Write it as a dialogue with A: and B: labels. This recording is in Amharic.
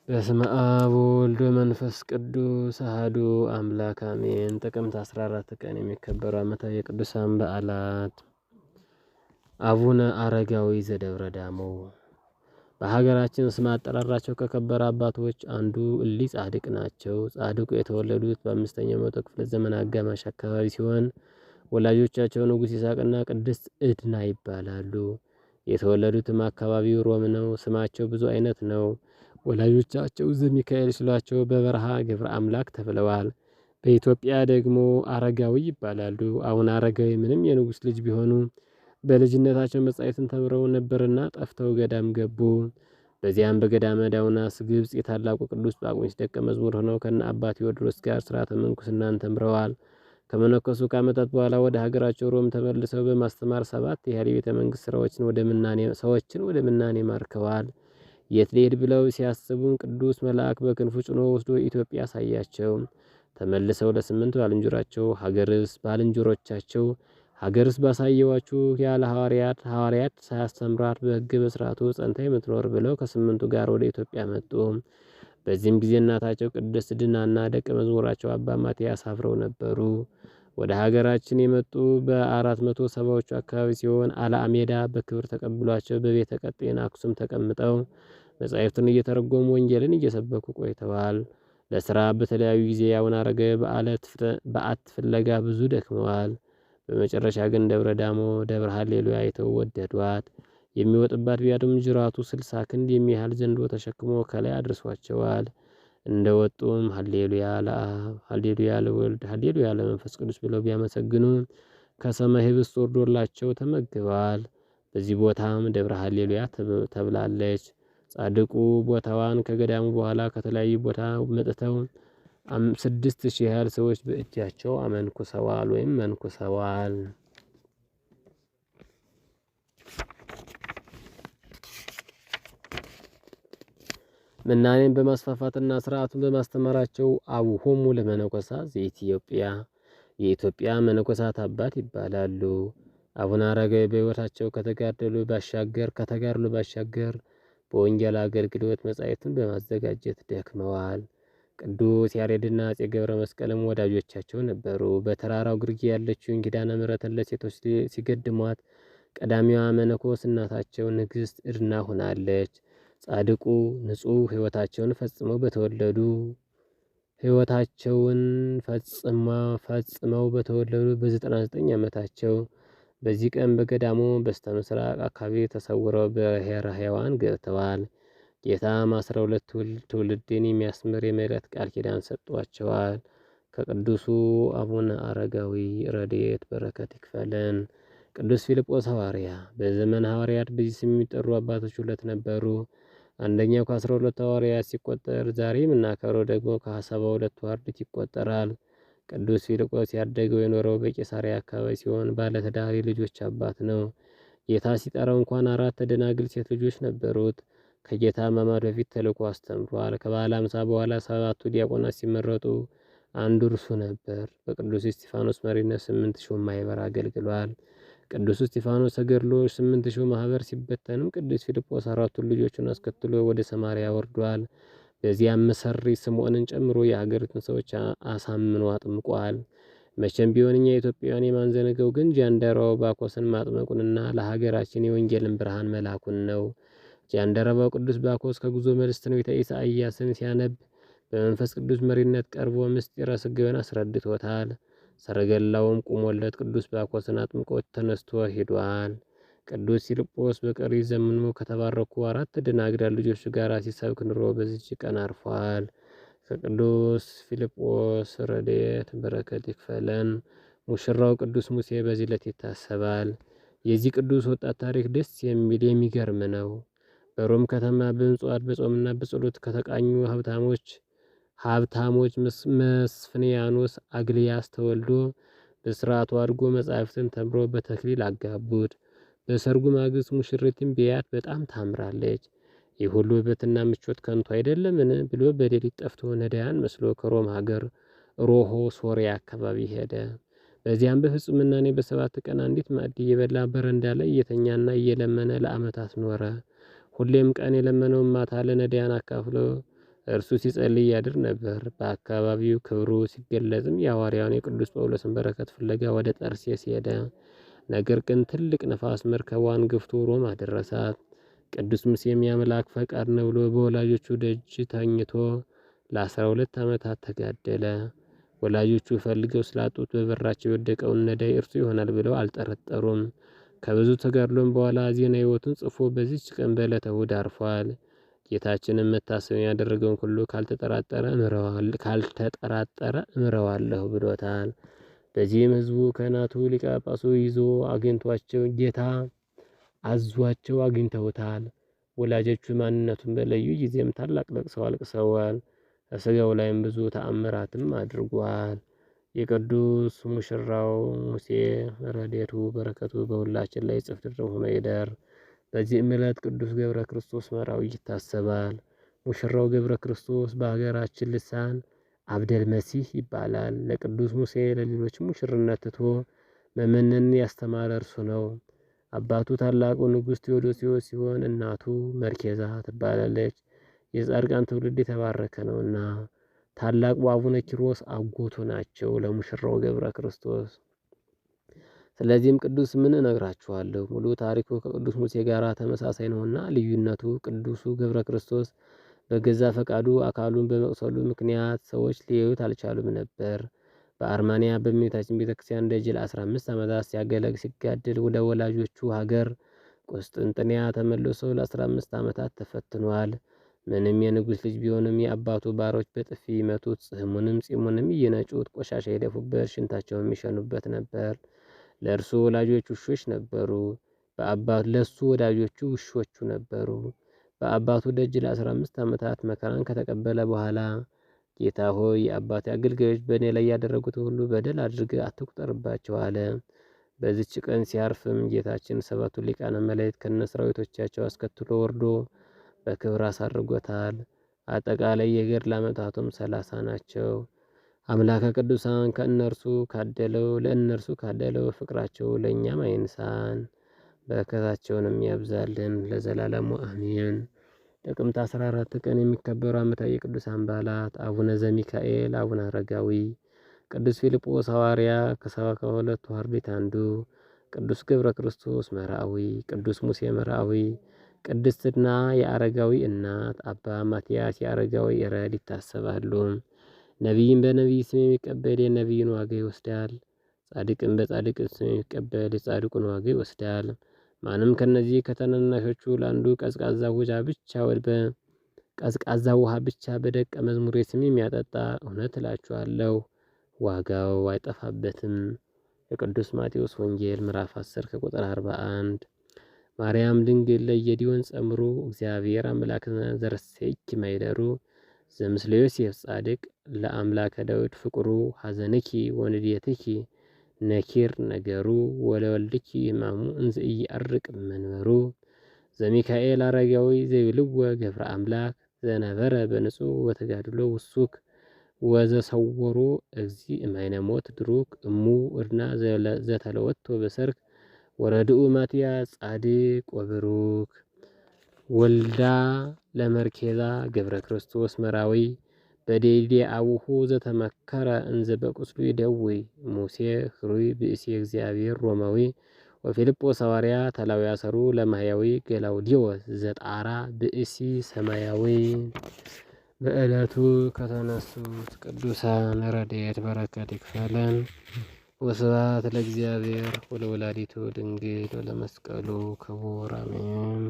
A: በስመ አብ ወወልድ ወመንፈስ ቅዱስ አሐዱ አምላክ አሜን። ጥቅምት 14 ቀን የሚከበሩ ዓመታዊ የቅዱሳን በዓላት። አቡነ አረጋዊ ዘደብረ ዳሞ። በሀገራችን ስም አጠራራቸው ከከበረ አባቶች አንዱ እሊህ ጻድቅ ናቸው። ጻድቁ የተወለዱት በአምስተኛው መቶ ክፍለ ዘመን አጋማሽ አካባቢ ሲሆን ወላጆቻቸው ንጉሥ ይስሐቅና ቅድስት ዕድና ይባላሉ። የተወለዱትም አካባቢው ሮም ነው። ስማቸው ብዙ አይነት ነው። ወላጆቻቸው ዘሚካኤል ሲሏቸው በበረሃ ገብረ አምላክ ተብለዋል። በኢትዮጵያ ደግሞ አረጋዊ ይባላሉ። አቡነ አረጋዊ ምንም የንጉሥ ልጅ ቢሆኑ በልጅነታቸው መጻሕፍትን ተምረው ነበርና ጠፍተው ገዳም ገቡ። በዚያም በገዳመ ዳውናስ ግብጽ የታላቁ ቅዱስ ጳቁሚስ ደቀ መዝሙር ሆነው ከነ አባ ቴዎድሮስ ጋር ሥርዓተ ምንኩስናን ተምረዋል። ከመነኮሱ ከዓመታት በኋላ ወደ ሀገራቸው ሮም ተመልሰው በማስተማር 7 ያህል የቤተ መንግሥት ሰዎችን ወደ ምናኔ ማርከዋል። የት ልሄድ ብለው ሲያስቡም ቅዱስ መልአክ በክንፉ ጭኖ ወስዶ ኢትዮጵያ አሳያቸው። ተመልሰው ለ8 ባልንጀሮቻቸው ሀገርስ ባሳየዋችሁ ያለ ሐዋርያት ሳያስተምራት በሕግ በሥርዓቱ ጸንታ የምትኖር ብለው ከ8ቱ ጋር ወደ ኢትዮጵያ መጡ። በዚህም ጊዜ እናታቸው ቅድስት ድናና ደቀ መዝሙራቸው አባ ማትያስ አብረው ነበሩ። ወደ ሀገራችን የመጡ በ470ዎቹ አካባቢ ሲሆን አልዓሜዳ በክብር ተቀብሏቸው በቤተ ቀጤን አክሱም ተቀምጠው መጻሕፍትን እየተረጎሙ ወንጌልን እየሰበኩ ቆይተዋል። ለሥራ በተለያዩ ጊዜ አቡነ አረጋዊ በዓት ፍለጋ ብዙ ደክመዋል። በመጨረሻ ግን ደብረ ዳሞ ደብረ ሃሌሉያ አይተው ወደዷት። የሚወጥባት ቢያድም ጅራቱ 60 ክንድ የሚያህል ዘንዶ ተሸክሞ ከላይ አድርሷቸዋል። እንደ ወጡም ሃሌሉያ ለአብ፣ ሃሌሉያ ለወልድ፣ ሃሌሉያ ለመንፈስ ቅዱስ ብለው ቢያመሰግኑ ከሰማይ ኅብስት ወርዶላቸው ተመግበዋል። በዚህ ቦታም ደብረ ሃሌሉያ ተብላለች። ጻድቁ ቦታዋን ከገዳሙ በኋላ ከተለያዩ ቦታ መጥተው 6000 ያህል ሰዎች በእጃቸው አመንኩሰዋል ወይም መንኩሰዋል። ምናኔን በማስፋፋትና ስርዓቱን በማስተማራቸው አቡሆሙ ለመነኮሳት ዘኢትዮጵያ የኢትዮጵያ መነኮሳት አባት ይባላሉ። አቡነ አረጋዊ በሕይወታቸው ከተጋድሎ ባሻገር በወንጌል አገልግሎት መጻሕፍትን በማዘጋጀት ደክመዋል። ቅዱስ ያሬድና አፄ ገብረ መስቀልም ወዳጆቻቸው ነበሩ። በተራራው ግርጌ ያለችውን ኪዳነ ምሕረትን ለሴቶች ሲገድሟት ቀዳሚዋ መነኮስ እናታቸው ንግሥት ዕድና ሆናለች። ጻድቁ ንጹሕ ሕይወታቸውን ፈጽመው በተወለዱ በ99 ዓመታቸው በዚህ ቀን በገዳሙ በስተምስራቅ አካባቢ ተሰውረው በብሔረ ሕያዋን ገብተዋል። ጌታም 12 ትውልድን የሚያስምር የምሕረት ቃል ኪዳን ሰጥቷቸዋል። ከቅዱሱ አቡነ አረጋዊ ረድኤት በረከት ይክፈለን። ቅዱስ ፊልጶስ ሐዋርያ። በዘመን ሐዋርያት በዚህ ስም የሚጠሩ አባቶች 2 ነበሩ። አንደኛው ከ12 ሐዋርያት ሲቆጠር ዛሬ የምናከብረው ደግሞ ከ72ቱ አርድእት ይቆጠራል። ቅዱስ ፊልጶስ ያደገው የኖረው በቂሳሪያ አካባቢ ሲሆን ባለትዳር ልጆች አባት ነው። ጌታ ሲጠራው እንኳን 4 ደናግል ሴት ልጆች ነበሩት። ከጌታ ሕማማት በፊት ተልኮ አስተምሯል። ከበዓለ ሃምሳ በኋላ 7ቱ ዲያቆናት ሲመረጡ አንዱ እርሱ ነበር። በቅዱስ እስጢፋኖስ መሪነት 8000 ማህበር አገልግሏል። ቅዱስ እስጢፋኖስ ተገድሎ 8000 ማህበር ሲበተንም ቅዱስ ፊልጶስ 4ቱን ልጆቹን አስከትሎ ወደ ሰማርያ ወርዷል። በዚያም መሰሪ ስምዖንን ጨምሮ የሀገሪቱን ሰዎች አሳምኖ አጥምቋል። መቼም ቢሆን እኛ ኢትዮጵያውያን የማንዘነገው ግን ጃንደረባው ባኮስን ማጥመቁንና ለሀገራችን የወንጌልን ብርሃን መላኩን ነው። ጃንደረባው ቅዱስ ባኮስ ከጉዞ መልስ ትንቢተ ኢሳይያስን ሲያነብ በመንፈስ ቅዱስ መሪነት ቀርቦ ምስጢረ ሥጋዌን አስረድቶታል። ሰረገላውም ቁሞለት ቅዱስ ባኮስን አጥምቆት ተነስቶ ሄዷል። ቅዱስ ፊልጶስ በቀሪ ዘመኑ ከተባረኩ 4 ደናግል ልጆቹ ጋር ሲሰብክ ኑሮ በዚች ቀን አርፏል። ከቅዱስ ፊልጶስ ረድኤት በረከት ይክፈለን። ሙሽራው ቅዱስ ሙሴ በዚህ ዕለት ይታሰባል። የዚህ ቅዱስ ወጣት ታሪክ ደስ የሚል የሚገርም ነው። በሮም ከተማ በምጽዋት በጾምና በጸሎት ከተቃኙ ሀብታሞች መስፍንያኖስ አግሊያስ ተወልዶ በስርዓቱ አድጎ መጻሕፍትን ተምሮ በተክሊል አጋቡት። በሰርጉ ማግስት ሙሽሪትን ቢያያት በጣም ታምራለች። ይህ ሁሉ ውበትና ምቾት ከንቱ አይደለምን ብሎ በሌሊት ጠፍቶ ነዳያን መስሎ ከሮም ሀገር ሮሆ ሶሪያ አካባቢ ሄደ። በዚያም በፍጹም ምናኔ በ7 ቀን አንዲት ማዕድ እየበላ በረንዳ ላይ እየተኛና እየለመነ ለዓመታት ኖረ። ሁሌም ቀን የለመነውን ማታ ለነዳያን አካፍሎ እርሱ ሲጸልይ ያድር ነበር። በአካባቢው ክብሩ ሲገለጽም የሐዋርያውን የቅዱስ ጳውሎስን በረከት ፍለጋ ወደ ጠርሴስ ሄደ። ነገር ግን ትልቅ ነፋስ መርከቧን ገፍቶ ሮም አደረሳት። ቅዱስ ሙሴም የአምላክ ፈቃድ ነው ብሎ በወላጆቹ ደጅ ተኝቶ ለ12 ዓመታት ተጋደለ። ወላጆቹ ፈልገው ስላጡት በበራቸው የወደቀውን ነዳይ እርሱ ይሆናል ብለው አልጠረጠሩም። ከብዙ ተጋድሎም በኋላ ዜና ሕይወቱን ጽፎ በዚች ቀን በዕለተ እሑድ አርፏል። ጌታችንም መታሰቢያ ያደረገውን ሁሉ ካልተጠራጠረ እምረዋለሁ ብሎታል። በዚህም ሕዝቡ ካህናቱ ሊቀ ጳጳሱ ይዞ አግኝቷቸው ጌታ አዟቸው አግኝተውታል። ወላጆቹ ማንነቱን በለዩ ጊዜም ታላቅ ለቅሰው አልቅሰዋል። ከሥጋው ላይም ብዙ ተአምራትም አድርጓል። የቅዱስ ሙሽራው ሙሴ ረድኤቱ በረከቱ በሁላችን ላይ ጽፍ ድርብ ሆኖ ይደር። በዚህም ዕለት ቅዱስ ገብረ ክርስቶስ መራዊ ይታሰባል። ሙሽራው ገብረ ክርስቶስ በሀገራችን ልሳን አብደል መሲህ ይባላል። ለቅዱስ ሙሴ ለሌሎች ሙሽርነት ትቶ መመነንን ያስተማረ እርሱ ነው። አባቱ ታላቁ ንጉሥ ቴዎዶሲዎስ ሲሆን እናቱ መርኬዛ ትባላለች። የጻድቃን ትውልድ የተባረከ ነውና። ታላቁ አቡነ ኪሮስ አጎቱ ናቸው ለሙሽራው ገብረ ክርስቶስ። ስለዚህም ቅዱስ ምን እነግራችኋለሁ? ሙሉ ታሪኩ ከቅዱስ ሙሴ ጋር ተመሳሳይ ነውና ልዩነቱ ቅዱሱ ገብረ ክርስቶስ በገዛ ፈቃዱ አካሉን በመቁሰሉ ምክንያት ሰዎች ሊያዩት አልቻሉም ነበር። በአርማንያ በእመቤታችን ቤተክርስቲያን ደጅ ለ15 ዓመታት ሲጋደል ወደ ወላጆቹ ሀገር ቁስጥንጥንያ ተመልሶ ለ15 ዓመታት ተፈትኗል። ምንም የንጉሥ ልጅ ቢሆንም የአባቱ ባሮች በጥፊ ይመቱት፣ ጽሕሙንም ጺሙንም እየነጩት፣ ቆሻሻ ይደፉበት፣ ሽንታቸውን የሚሸኑበት ነበር። ለእርሱ ወላጆች ውሾች ነበሩ። ለእሱ ወዳጆቹ ውሾቹ ነበሩ። በአባቱ ደጅ ለ15 ዓመታት መከራን ከተቀበለ በኋላ ጌታ ሆይ የአባቴ አገልጋዮች በእኔ ላይ ያደረጉት ሁሉ በደል አድርገህ አትቁጠርባቸው አለ። በዚች ቀን ሲያርፍም ጌታችን 7ቱ ሊቃነ መላእክት ከነሰራዊቶቻቸው አስከትሎ ወርዶ በክብር አሳርጎታል። አጠቃላይ የገድል ዓመታቱም 30 ናቸው። አምላከ ቅዱሳን ለእነርሱ ካደለው ፍቅራቸው ለእኛም አይንሳን፣ በረከታቸውንም ያብዛልን ለዘላለሙ አሜን። ጥቅምት 14 ቀን የሚከበሩ ዓመታዊ የቅዱሳን በዓላት አቡነ ዘሚካኤል፣ አቡነ አረጋዊ፣ ቅዱስ ፊልጶስ ሐዋርያ ከ72ቱ አርድእት አንዱ፣ ቅዱስ ገብረ ክርስቶስ መርአዊ፣ ቅዱስ ሙሴ መርአዊ፣ ቅድስትና የአረጋዊ እናት አባ ማትያስ የአረጋዊ ረድ ይታሰባሉ። ነቢይን በነቢይ ስም የሚቀበል የነቢይን ዋጋ ይወስዳል። ጻድቅን በጻድቅ ስም የሚቀበል የጻድቁን ዋጋ ይወስዳል። ማንም ከነዚህ ከተናናሾቹ ለአንዱ ቀዝቃዛ ውሃ ብቻ በደቀ መዝሙሬ ስም የሚያጠጣ እውነት እላችኋለሁ ዋጋው አይጠፋበትም። የቅዱስ ማቴዎስ ወንጌል ምዕራፍ 10 ከቁጥር 41። ማርያም ድንግል ለየዲዮን ጸምሩ እግዚአብሔር አምላክ ዘረሰይኪ ማይደሩ ዘምስለ ዮሴፍ ጻድቅ ለአምላከ ዳዊት ፍቅሩ ሐዘንኪ ወንድየትኪ ነኪር ነገሩ ወለወልድኪ ሕማሙ እንዘ ኢያርቅ መንበሩ ዘሚካኤል አረጋዊ ዘይብልወ ገብረ አምላክ ዘነበረ በንጹሕ ወተጋድሎ ውሱክ ወዘሰወሮ እግዚ እማይነ ሞት ድሩክ እሙ እድና ዘተለወቶ በሰርክ ወረድኡ ማትያስ ጻድቅ ወብሩክ ወልዳ ለመርኬዛ ገብረ ክርስቶስ መራዊ በዴዴ አቡሁ ዘተመከረ እንዘ በቁስሉ ይደዊ ሙሴ ህሩይ ብእሲ እግዚአብሔር ሮማዊ ወፊልጶስ ሐዋርያ ተላዊ ያሰሩ ለማህያዊ ገላውዲዮስ ዘጣራ ብእሲ ሰማያዊ። በዕለቱ ከተነሱት ቅዱሳን ረድኤት በረከት ይክፈለን። ወስብሐት ለእግዚአብሔር ወለወላዲቱ ድንግል ወለመስቀሉ ክቡር አሜን።